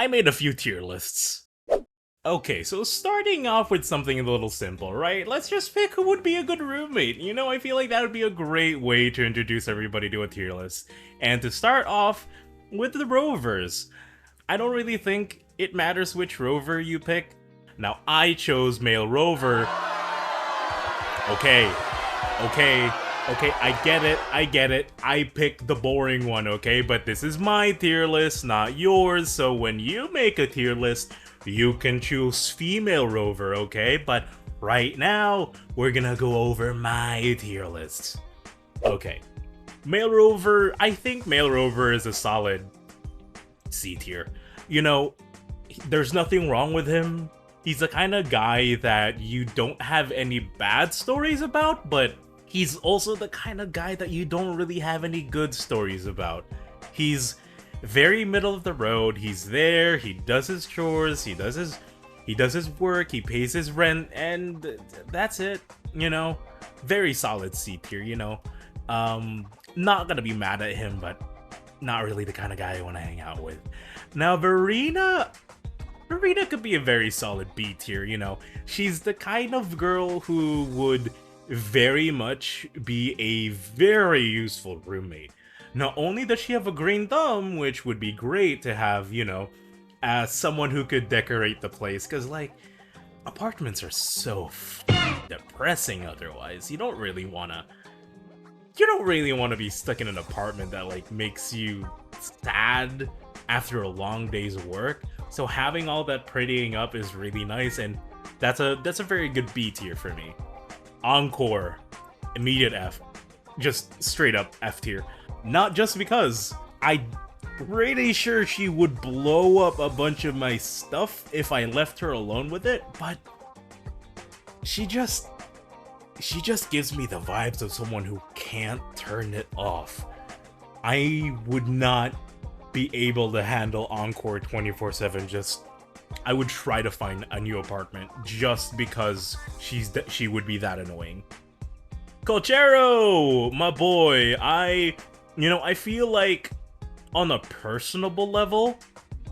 I made a few tier lists. Okay, so starting off with something a little simple, right? Let's just pick who would be a good roommate. You know, I feel like that would be a great way to introduce everybody to a tier list. And to start off with the rovers. I don't really think it matters which rover you pick. Now, I chose male rover. Okay, I get it. I picked the boring one, okay? But this is my tier list, not yours. So when you make a tier list, you can choose female rover, okay? But right now, we're gonna go over my tier list. Okay. Male rover, I think male rover is a solid C tier. You know, there's nothing wrong with him. He's the kind of guy that you don't have any bad stories about, but he's also the kind of guy that you don't really have any good stories about. He's very middle of the road. He's there, he does his chores, he does his work, he pays his rent, and that's it, you know? Very solid C tier, you know? Not gonna be mad at him, but not really the kind of guy I want to hang out with. Now, Verena could be a very solid B tier, you know? She's the kind of girl who would very much be a very useful roommate. Not only does she have a green thumb, which would be great to have, you know, as someone who could decorate the place, because, like, apartments are so depressing otherwise. You don't really want to be stuck in an apartment that, like, makes you sad after a long day's work. So having all that prettying up is really nice, and that's a very good B tier for me. Encore, immediate F. Just straight up F tier. Not just because I'm pretty sure she would blow up a bunch of my stuff if I left her alone with it, but she just gives me the vibes of someone who can't turn it off. I would not be able to handle Encore 24/7. I would try to find a new apartment just because she would be that annoying. Colchero, my boy, I feel like on a personable level,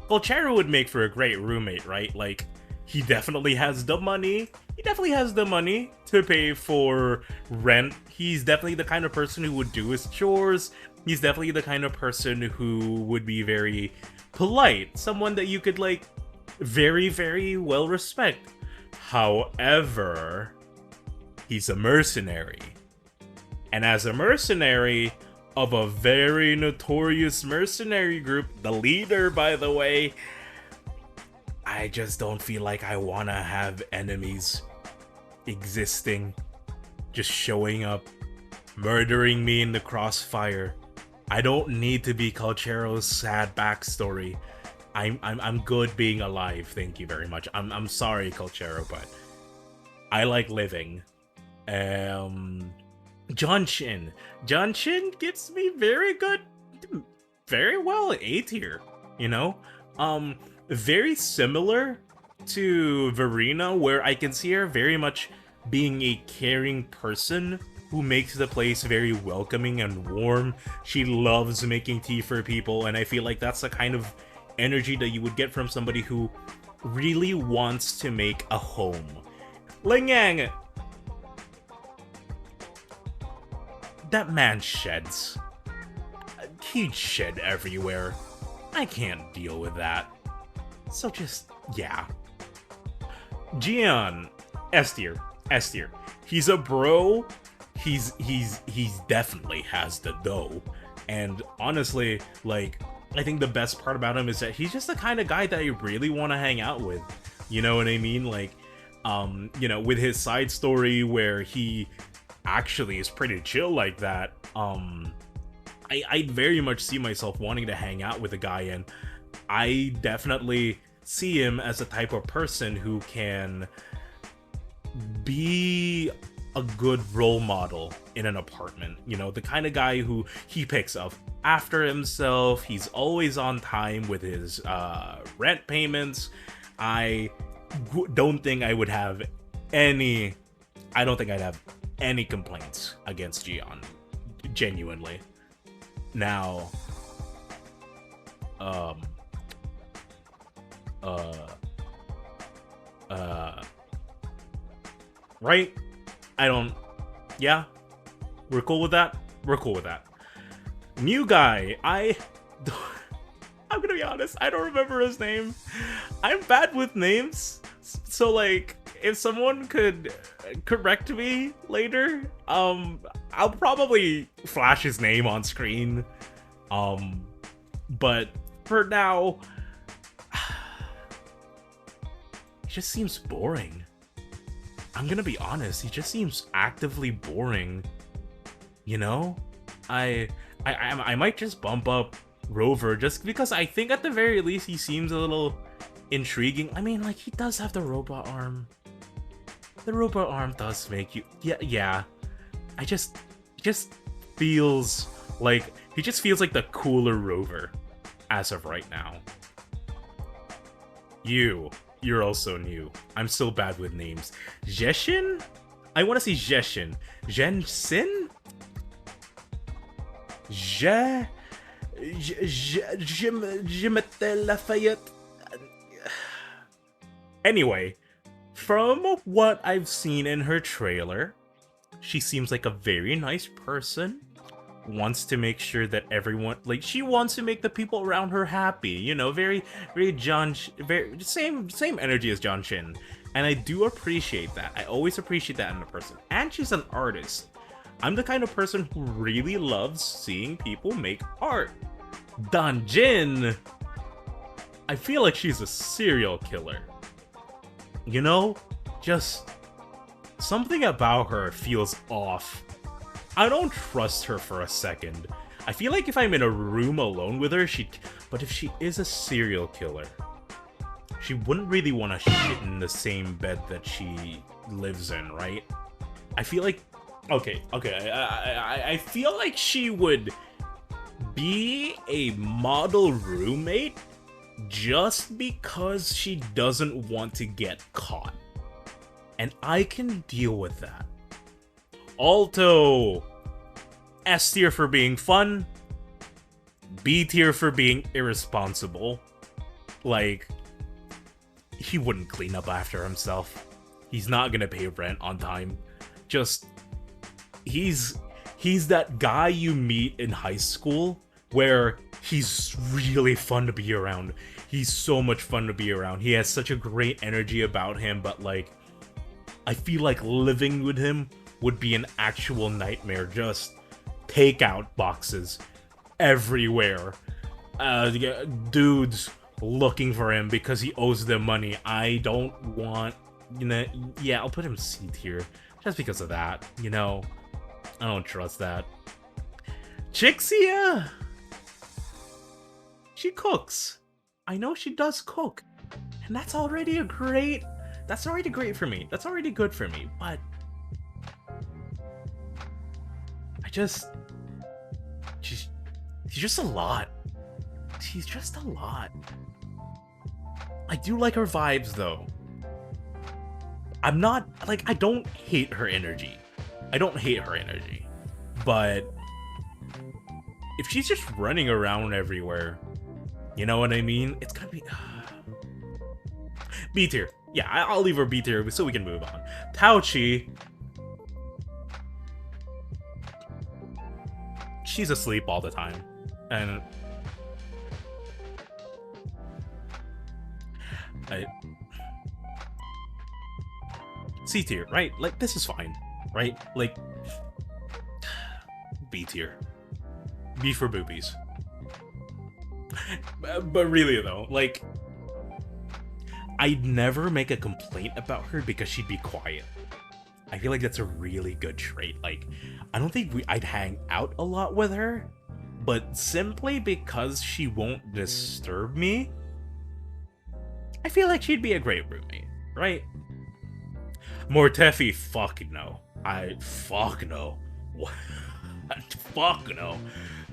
Colchero would make for a great roommate, right? Like, he definitely has the money. He definitely has the money to pay for rent. He's definitely the kind of person who would do his chores. He's definitely the kind of person who would be very polite. Someone that you could, like, very, very well respect. However, he's a mercenary. And as a mercenary of a very notorious mercenary group, the leader, by the way, I just don't feel like I want to have enemies existing, just showing up, murdering me in the crossfire. I don't need to be Colchero's sad backstory. I'm good being alive, thank you very much. I'm sorry, Colchero, but I like living. John Shin gives me very good, very well A tier, you know? Very similar to Verena, where I can see her very much being a caring person who makes the place very welcoming and warm. She loves making tea for people, and I feel like that's the kind of energy that you would get from somebody who really wants to make a home. Ling Yang! That man sheds. He'd shed everywhere. I can't deal with that. So just, yeah. Jian, S tier. He's a bro. He's definitely has the dough. And honestly, like, I think the best part about him is that he's just the kind of guy that I really want to hang out with. You know what I mean? Like, you know, with his side story where he actually is pretty chill like that, I very much see myself wanting to hang out with a guy, and I definitely see him as a type of person who can be a good role model in an apartment. You know, the kind of guy who he picks up after himself. He's always on time with his rent payments. I don't think I would have any complaints against Gian, genuinely. Now, Uh, right? I don't. Yeah, we're cool with that. We're cool with that. New guy. I'm gonna be honest. I don't remember his name. I'm bad with names, so like, if someone could correct me later, I'll probably flash his name on screen. But for now, he just seems boring. I'm gonna be honest, he just seems actively boring. You know? I might just bump up Rover just because I think at the very least he seems a little intriguing. I mean, like, he does have the robot arm. The robot arm does make you... Yeah. He just feels like... He just feels like the cooler Rover as of right now. You're also new. I'm so bad with names. Jeshin? I want to see Jeshin. Jensin? Jimete Lafayette. Anyway, from what I've seen in her trailer, she seems like a very nice person. Wants to make sure that everyone, like, she wants to make the people around her happy. You know, very same energy as John Shin, and I do appreciate that. I always appreciate that in a person. And she's an artist. I'm the kind of person who really loves seeing people make art. Danjin, I feel like she's a serial killer. You know, just something about her feels off. I don't trust her for a second. I feel like if I'm in a room alone with her, but if she is a serial killer, she wouldn't really want to shit in the same bed that she lives in, right? I feel like, okay, I feel like she would be a model roommate just because she doesn't want to get caught. And I can deal with that. Alto, S tier for being fun, B tier for being irresponsible. Like, he wouldn't clean up after himself. He's not gonna pay rent on time. Just, he's that guy you meet in high school where he's really fun to be around. He's so much fun to be around. He has such a great energy about him, but like, I feel like living with him would be an actual nightmare. Just takeout boxes everywhere. Dudes looking for him because he owes them money. I don't want, you know, yeah, I'll put him C tier just because of that, you know. I don't trust that. Chixia! She cooks. I know she does cook. And that's already great for me. That's already good for me, but she's just a lot. She's just a lot. I do like her vibes though. I'm not, like, I don't hate her energy. But if she's just running around everywhere, you know what I mean? It's gotta be B tier. Yeah, I'll leave her B tier so we can move on. Tauchi. She's asleep all the time. And C tier, right? Like, this is fine, right? Like, B tier. B for boobies. But really though, like, I'd never make a complaint about her because she'd be quiet. I feel like that's a really good trait. Like, I don't think I'd hang out a lot with her, but simply because she won't disturb me, I feel like she'd be a great roommate, right? Mortefi, fuck no. Fuck no. What? Fuck no.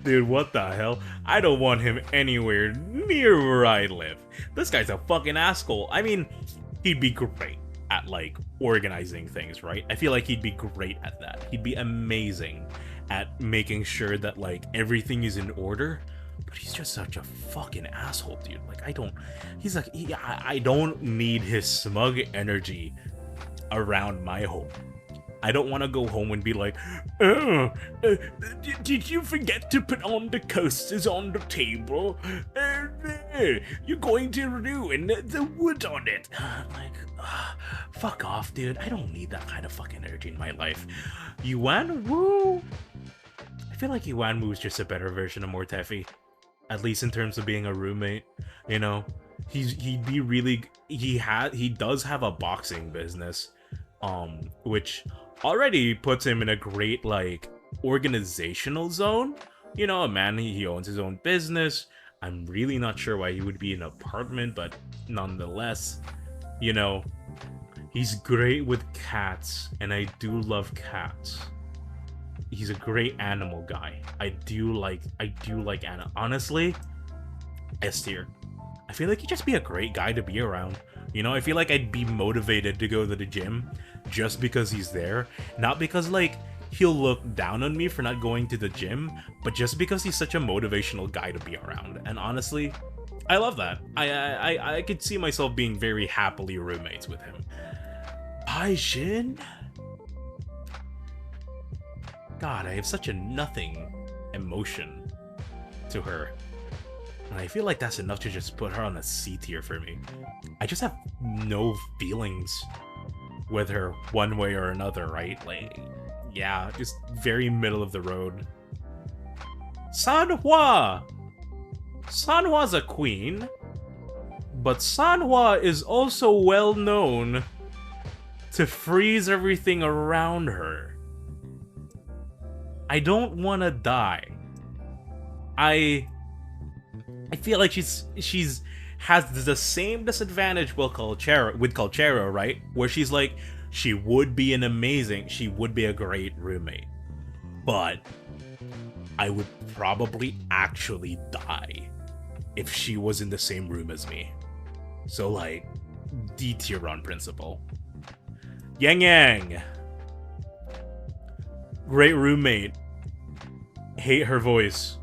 Dude, what the hell? I don't want him anywhere near where I live. This guy's a fucking asshole. I mean, he'd be great at, like, organizing things, right? I feel like he'd be great at that. He'd be amazing at making sure that, like, everything is in order. but he's just such a fucking asshole, dude. Like, I don't need his smug energy around my home. I don't want to go home and be like, oh, did you forget to put on the coasters on the table? You're going to ruin the wood on it. Like, fuck off, dude. I don't need that kind of fucking energy in my life. Yuan Wu? I feel like Yuan Wu is just a better version of Mortefi. At least in terms of being a roommate, you know? He'd be really... He does have a boxing business, which already puts him in a great, like, organizational zone. You know, a man, he owns his own business. I'm really not sure why he would be in an apartment, but nonetheless, you know, he's great with cats, and I do love cats. He's a great animal guy. I do like animal. Honestly, S tier. I feel like he'd just be a great guy to be around. You know, I feel like I'd be motivated to go to the gym just because he's there. Not because, like, he'll look down on me for not going to the gym, but just because he's such a motivational guy to be around. And honestly, I love that. I could see myself being very happily roommates with him. Aijin? God, I have such a nothing emotion to her. And I feel like that's enough to just put her on a C tier for me. I just have no feelings with her one way or another, right? Like, yeah, just very middle of the road. Sanhua! Sanhua's a queen, but Sanhua is also well known to freeze everything around her. I don't want to die. I feel like she's has the same disadvantage with Colchero, right? Where she's like, she would be a great roommate, but I would probably actually die if she was in the same room as me. So, like, D tier on principle. Yang Yang, great roommate. Hate her voice.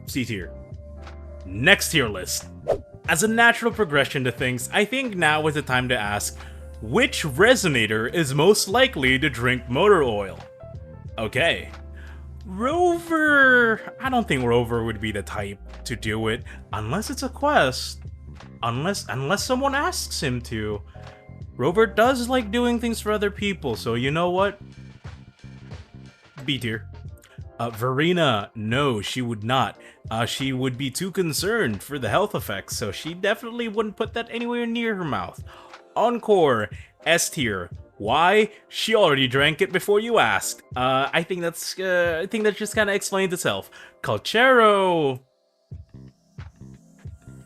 C tier. Next tier list. As a natural progression to things, I think now is the time to ask, which resonator is most likely to drink motor oil? Okay. Rover... I don't think Rover would be the type to do it, unless it's a quest. Unless someone asks him to. Rover does like doing things for other people, so you know what? B tier. Verena, no, she would not. She would be too concerned for the health effects, so she definitely wouldn't put that anywhere near her mouth. Encore, S tier. Why? She already drank it before you asked. I think that just kind of explains itself. Colchero.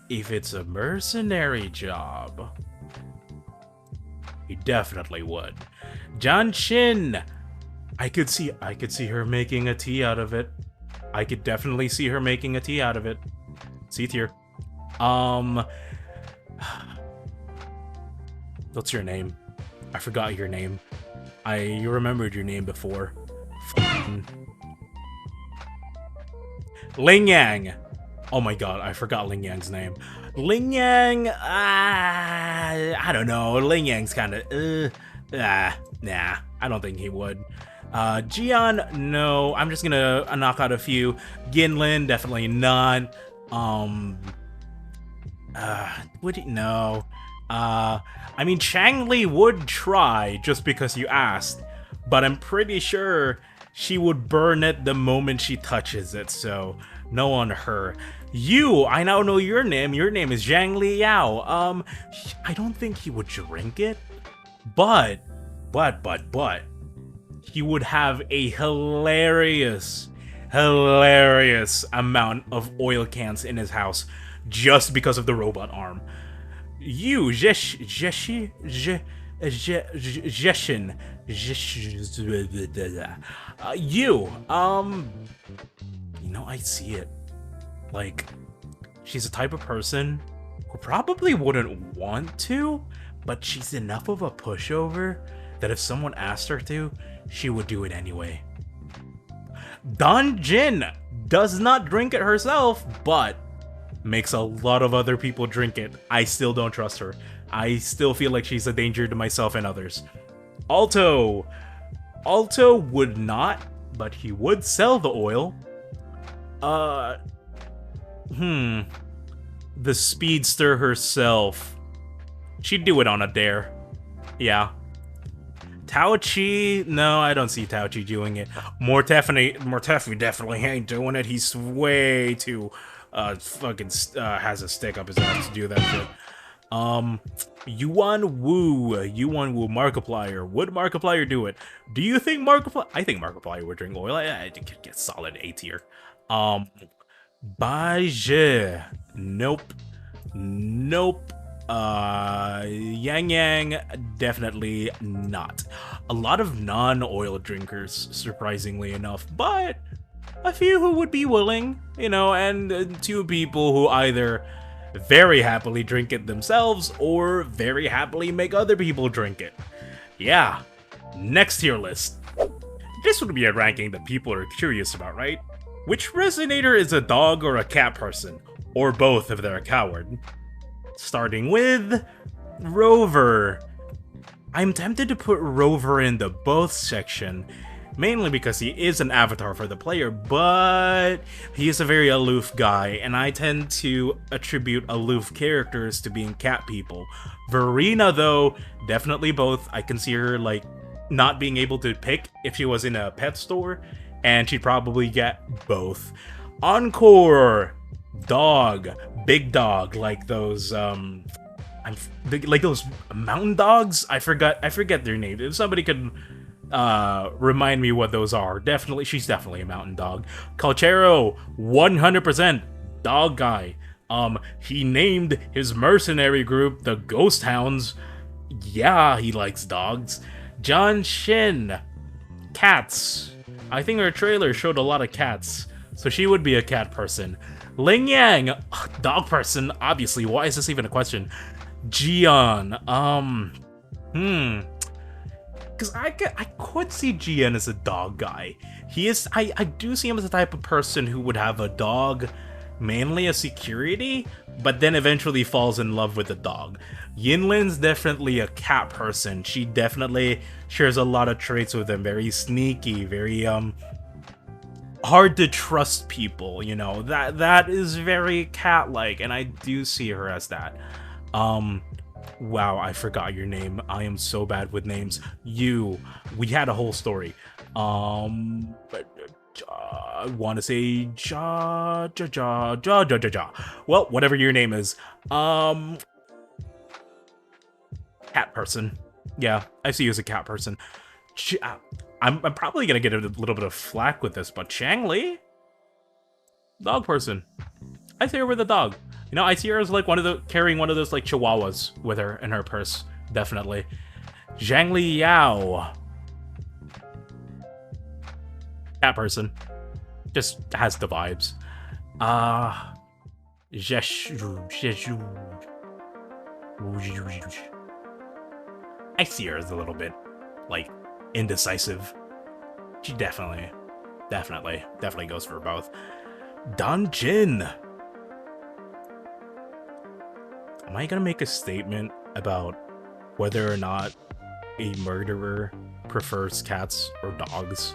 If it's a mercenary job, he definitely would. Janshin. I could see her making a tea out of it. I could definitely see her making a tea out of it. C tier. What's your name? I forgot your name. You remembered your name before. Ling Yang. Oh my god, I forgot Ling Yang's name. Ling Yang, I don't know. Ling Yang's kind of, nah, I don't think he would. Jian, no. I'm just gonna knock out a few. Ginlin, definitely not. Would he? No. I mean, Changli would try just because you asked, but I'm pretty sure she would burn it the moment she touches it, so no on her. You, I now know your name. Your name is Zhang Liao. I don't think he would drink it, but he would have a hilarious amount of oil cans in his house just because of the robot arm. You, Jeshin, you know, I see it. Like, she's a type of person who probably wouldn't want to, but she's enough of a pushover that if someone asked her to, she would do it anyway. Don Jin, does not drink it herself, but makes a lot of other people drink it. I still don't trust her. I still feel like she's a danger to myself and others. Alto would not, but he would sell the oil. The speedster herself. She'd do it on a dare. Yeah. Taochi? No, I don't see Taochi doing it. Mortefi definitely ain't doing it. He's way too fucking has a stick up his ass to do that shit. Yuan Wu, Markiplier. Would Markiplier do it? Do you think Markiplier? I think Markiplier would drink oil. I think he'd get solid A tier. Baizhe. Nope. Yang, definitely not. A lot of non-oil drinkers, surprisingly enough, but a few who would be willing, you know, and two people who either very happily drink it themselves or very happily make other people drink it. Yeah. Next tier list. This would be a ranking that people are curious about, right? Which resonator is a dog or a cat person? Or both if they're a coward. Starting with Rover. I'm tempted to put Rover in the both section, mainly because he is an avatar for the player, but he is a very aloof guy, and I tend to attribute aloof characters to being cat people. Verena, though, definitely both. I can see her, like, not being able to pick if she was in a pet store, and she'd probably get both. Encore! Dog. Big dog, like those, like those mountain dogs? I forget their name. If somebody could remind me what those are. She's definitely a mountain dog. Calchero, 100% dog guy. He named his mercenary group the Ghost Hounds. Yeah, he likes dogs. John Shin, cats. I think her trailer showed a lot of cats, so she would be a cat person. Ling Yang, dog person, obviously. Why is this even a question? Jian, because I could see Jian as a dog guy. He is, I do see him as the type of person who would have a dog mainly as security, but then eventually falls in love with the dog. Yinlin's definitely a cat person. She definitely shares a lot of traits with him. Very sneaky, very hard to trust people, you know. That is very cat-like, and I do see her as that. Wow, I forgot your name. I am so bad with names. We had a whole story. But I want to say ja. Well, whatever your name is. Cat person. Yeah, I see you as a cat person. I'm probably gonna get a little bit of flack with this, but Chang Li? Dog person. I see her with a dog. You know, I see her as like carrying one of those like chihuahuas with her in her purse. Definitely. Zhang Li Yao. Cat person. Just has the vibes. I see her as a little bit like indecisive. She definitely goes for both. Dan Jin. Am I gonna make a statement about whether or not a murderer prefers cats or dogs?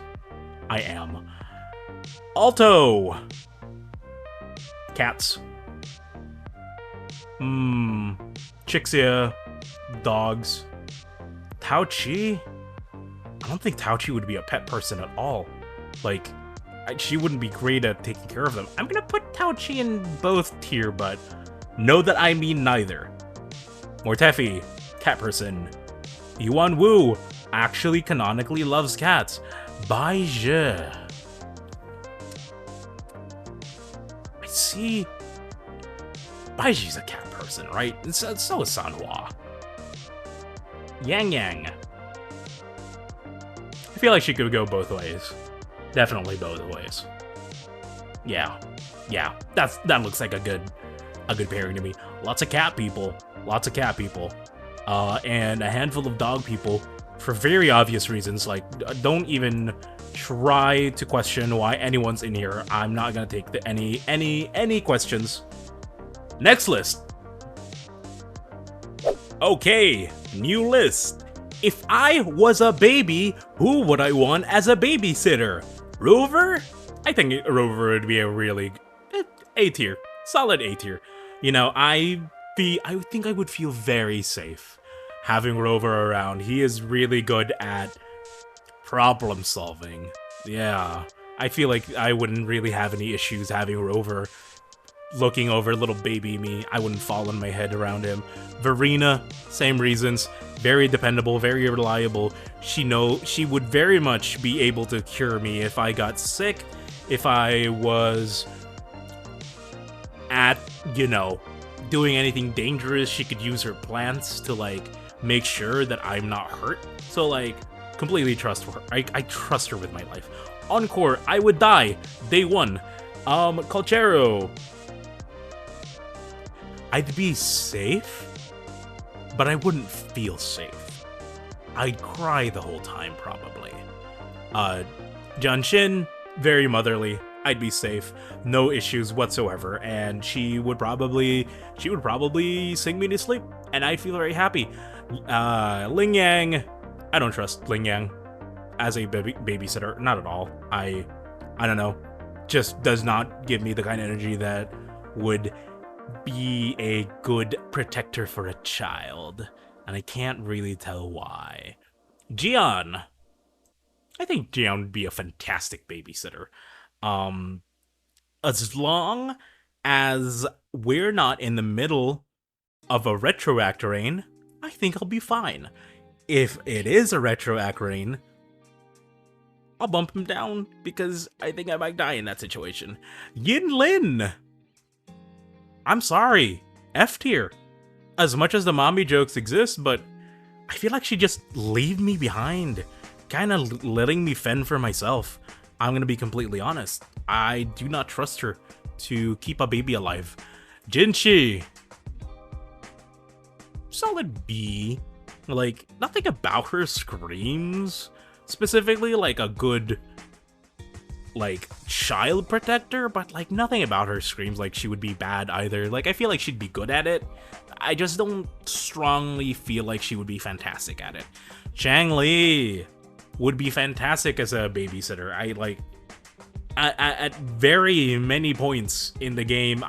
I am. Alto. Cats. Chixia. Dogs. Taochi? I don't think Taochi would be a pet person at all. Like, she wouldn't be great at taking care of them. I'm gonna put Taochi in both tier, but know that I mean neither. Mortefi, cat person. Yuan Wu actually canonically loves cats. Bai Zhe. I see. Bai Zhe's a cat person, right? So is Sanhua. Yang. I feel like she could go both ways. Definitely both ways. Yeah. That looks like a good pairing to me. Lots of cat people. And a handful of dog people. for very obvious reasons. Like, don't even try to question why anyone's in here. I'm not gonna take any questions. Next list. Okay, new list. If I was a baby, who would I want as a babysitter? Rover? I think Rover would be a really A tier, solid A tier. You know, I think I would feel very safe having Rover around. He is really good at problem solving. Yeah, I feel like I wouldn't really have any issues having Rover looking over little baby me. I wouldn't fall on my head around him. Verena, same reasons. Very dependable, very reliable. She would very much be able to cure me if I got sick, if I was at, you know, doing anything dangerous. She could use her plants to, like, make sure that I'm not hurt. So, like, completely trust her. I trust her with my life. Encore, I would die. Day 1. Colchero. I'd be safe, but I wouldn't feel safe. I'd cry the whole time, probably. Janshin, very motherly. I'd be safe, no issues whatsoever, and she would probably sing me to sleep, and I'd feel very happy. Ling Yang, I don't trust Ling Yang as a babysitter, not at all. I don't know, just does not give me the kind of energy that would be a good protector for a child, and I can't really tell why. Jian, I think Jian would be a fantastic babysitter. As long as we're not in the middle of a retroact rain, I think I'll be fine. If it is a retroact rain, I'll bump him down because I think I might die in that situation. Yin Lin! I'm sorry, F tier. As much as the mommy jokes exist, but I feel like she just leave me behind, kind of letting me fend for myself. I'm gonna be completely honest. I do not trust her to keep a baby alive. Jinchi, solid B. Like, nothing about her screams specifically like a good, like, child protector, but like nothing about her screams like she would be bad either. Like, I feel like she'd be good at it. I just don't strongly feel like she would be fantastic at it. Chang Li would be fantastic as a babysitter. I like at very many points in the game,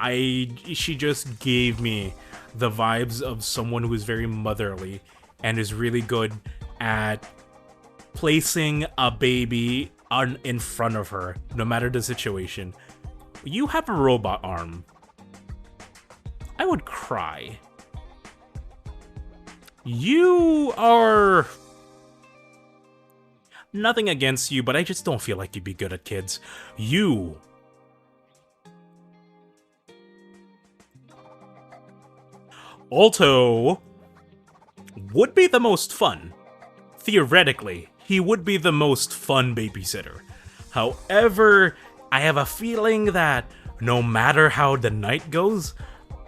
she just gave me the vibes of someone who is very motherly and is really good at placing a baby in front of her, no matter the situation. You have a robot arm. I would cry. You are... Nothing against you, but I just don't feel like you'd be good at kids. You... Alto would be the most fun. Theoretically, he would be the most fun babysitter. However, I have a feeling that no matter how the night goes,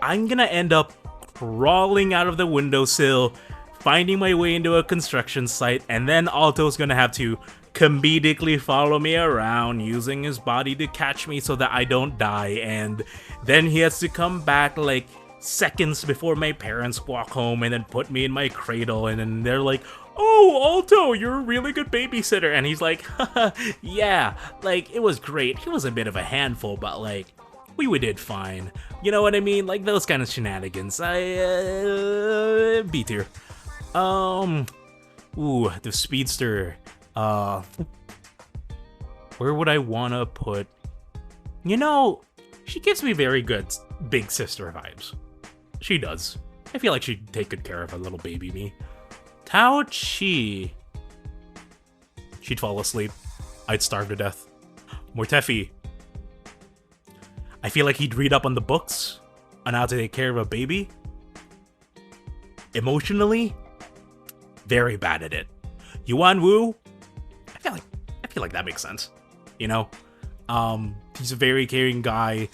I'm gonna end up crawling out of the windowsill, finding my way into a construction site, and then Alto's gonna have to comedically follow me around, using his body to catch me so that I don't die, and then he has to come back like seconds before my parents walk home and then put me in my cradle, and then they're like, "Oh, Alto, you're a really good babysitter," and he's like, "Haha, yeah, like, it was great. He was a bit of a handful, but like, we did fine." You know what I mean? Like, those kind of shenanigans. B tier. Ooh, the speedster. Where would I wanna put... You know, she gives me very good big sister vibes. She does. I feel like she'd take good care of a little baby me. Tao Chi. She'd fall asleep. I'd starve to death. Mortefi. I feel like he'd read up on the books on how to take care of a baby. Emotionally, very bad at it. Yuan Wu, I feel like that makes sense. You know? He's a very caring guy,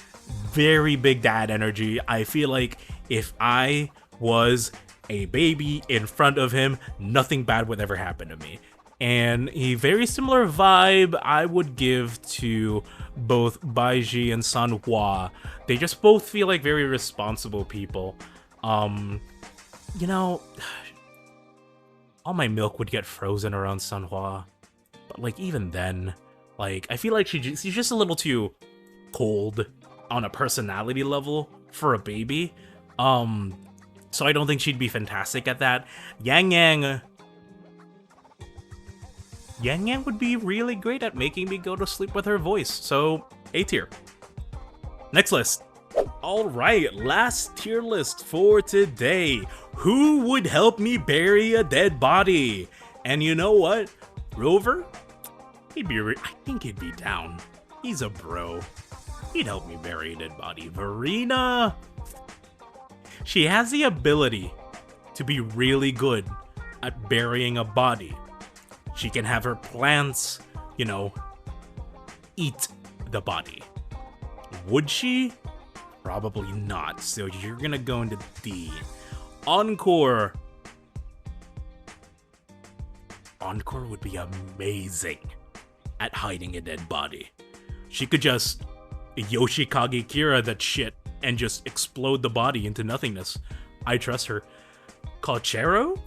very big dad energy. I feel like if I was a baby in front of him, nothing bad would ever happen to me. And a very similar vibe I would give to both Baiji and Sanhua. They just both feel like very responsible people. You know, all my milk would get frozen around Sanhua. But like even then, like I feel like she's just a little too cold on a personality level for a baby. So I don't think she'd be fantastic at that. Yang Yang would be really great at making me go to sleep with her voice, so A tier. Next list. Alright, last tier list for today. Who would help me bury a dead body? And you know what? Rover? I think he'd be down. He's a bro. He'd help me bury a dead body. Verena? She has the ability to be really good at burying a body. She can have her plants, you know, eat the body. Would she? Probably not. So you're gonna go into D. Encore. Encore would be amazing at hiding a dead body. She could just Yoshikage Kira that shit and just explode the body into nothingness. I trust her. Colchero?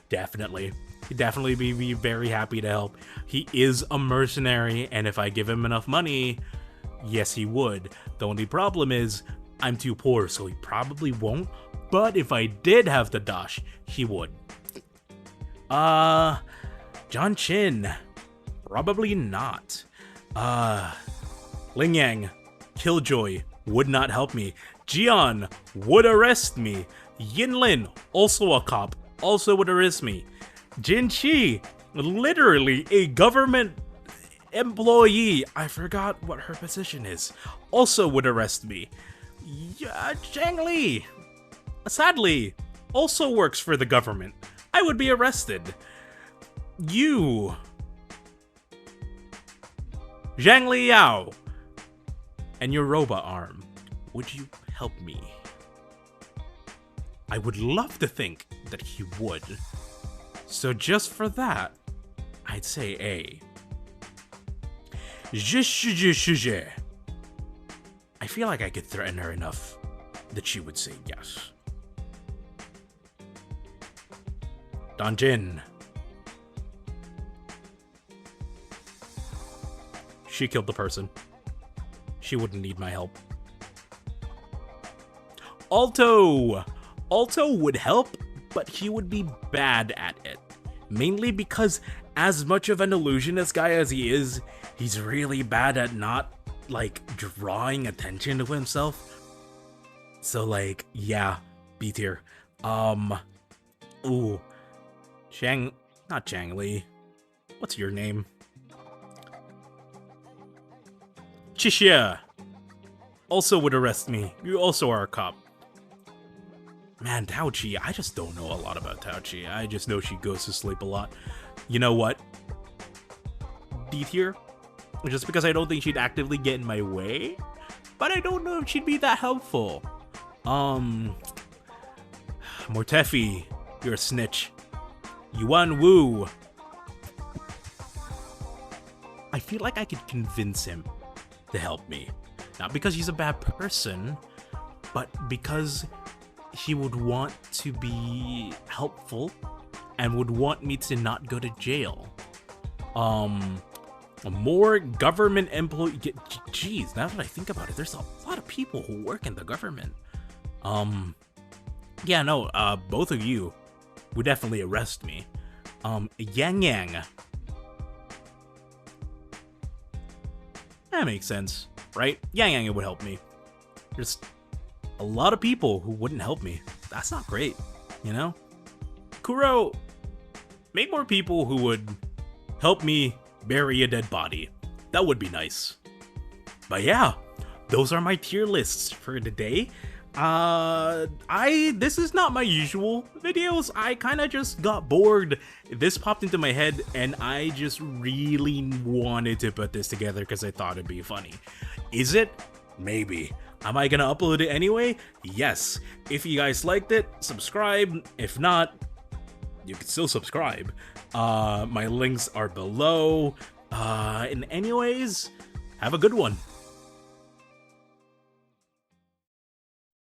Definitely. He'd definitely be very happy to help. He is a mercenary, and if I give him enough money, yes, he would. The only problem is, I'm too poor, so he probably won't. But if I did have the dash, he would. John Chin. Probably not. Ling Yang. Killjoy. Would not help me. Jian. Would arrest me. Yinlin. Also a cop. Also would arrest me. Jin Chi. Literally a government employee. I forgot what her position is. Also would arrest me. Zhang Li. Sadly, also works for the government. I would be arrested. You. Zhang Liao. And your robot arm. Would you help me? I would love to think that he would. So just for that, I'd say A. I feel like I could threaten her enough that she would say yes. Danjin. She killed the person. She wouldn't need my help. Alto! Alto would help, but he would be bad at it. Mainly because as much of an illusionist guy as he is, he's really bad at not, like, drawing attention to himself. So, like, yeah, B tier. Ooh. Not Zhang Li. What's your name? Chixia. Also would arrest me. You also are a cop. Man, Taochi, I just don't know a lot about Taochi. I just know she goes to sleep a lot. You know what? D tier? Just because I don't think she'd actively get in my way. But I don't know if she'd be that helpful. Mortefi, you're a snitch. Yuan Wu. I feel like I could convince him to help me. Not because he's a bad person, but because he would want to be helpful and would want me to not go to jail. More government employee. Jeez, now that I think about it, there's a lot of people who work in the government. Yeah, no, both of you would definitely arrest me. Yang Yang. That makes sense, right? Yang Yang would help me. There's a lot of people who wouldn't help me. That's not great, you know? Kuro, make more people who would help me bury a dead body. That would be nice. But yeah, those are my tier lists for today. This is not my usual videos. I kind of just got bored. This popped into my head and I just really wanted to put this together because I thought it'd be funny. Is it? Maybe. Am I gonna upload it anyway? Yes. If you guys liked it, subscribe. If not, you can still subscribe. My links are below. And anyways, have a good one.